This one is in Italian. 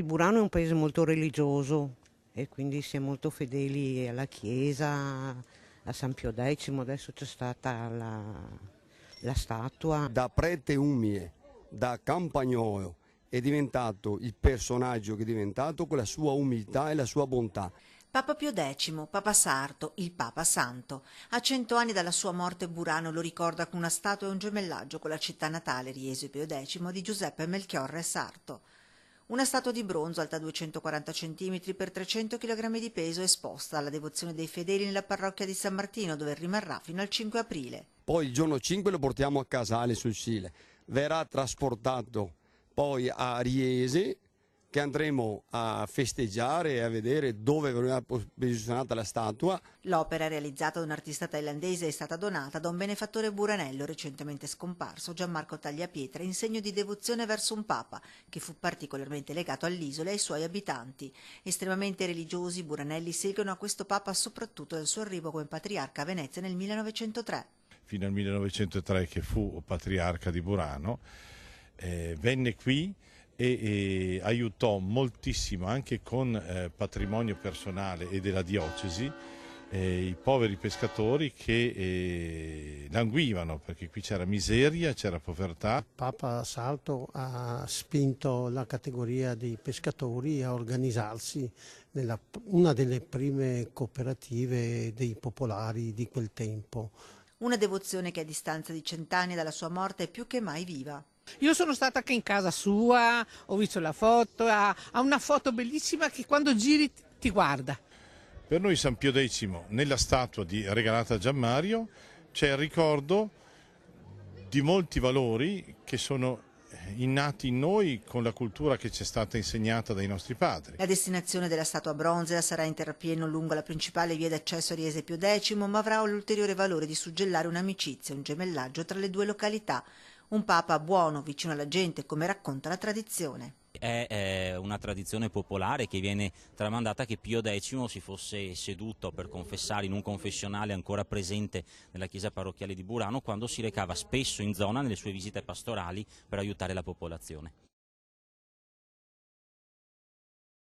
Burano è un paese molto religioso e quindi si è molto fedeli alla Chiesa, a San Pio X, adesso c'è stata la statua. Da prete umile, da campagnolo, è diventato il personaggio che è diventato con la sua umiltà e la sua bontà. Papa Pio X, Papa Sarto, il Papa Santo. A 100 anni dalla sua morte Burano lo ricorda con una statua e un gemellaggio con la città natale, Riese Pio X, di Giuseppe Melchiorre Sarto. Una statua di bronzo alta 240 cm per 300 kg di peso esposta alla devozione dei fedeli nella parrocchia di San Martino, dove rimarrà fino al 5 aprile. Poi il giorno 5 lo portiamo a Casale sul Sile, verrà trasportato poi a Riese, che andremo a festeggiare e a vedere dove verrà posizionata la statua. L'opera, realizzata da un artista thailandese, è stata donata da un benefattore buranello recentemente scomparso, Gianmarco Tagliapietra, in segno di devozione verso un papa che fu particolarmente legato all'isola e ai suoi abitanti. Estremamente religiosi, i buranelli seguono a questo papa soprattutto dal suo arrivo come patriarca a Venezia nel 1903. Fino al 1903 che fu patriarca di Burano, venne qui e aiutò moltissimo anche con patrimonio personale e della diocesi i poveri pescatori che languivano, perché qui c'era miseria, c'era povertà. Papa Sarto ha spinto la categoria dei pescatori a organizzarsi nella una delle prime cooperative dei popolari di quel tempo. Una devozione che a distanza di 100 anni dalla sua morte è più che mai viva. Io sono stata anche in casa sua, ho visto la foto, ha una foto bellissima che quando giri ti guarda. Per noi San Pio X, nella statua regalata a Gianmario, c'è il ricordo di molti valori che sono innati in noi con la cultura che ci è stata insegnata dai nostri padri. La destinazione della statua bronzea sarà in terrapieno lungo la principale via d'accesso a Riese Pio X, ma avrà l'ulteriore valore di suggellare un'amicizia, un gemellaggio tra le due località. Un papa buono, vicino alla gente, come racconta la tradizione. È una tradizione popolare che viene tramandata che Pio X si fosse seduto per confessare in un confessionale ancora presente nella chiesa parrocchiale di Burano, quando si recava spesso in zona nelle sue visite pastorali per aiutare la popolazione.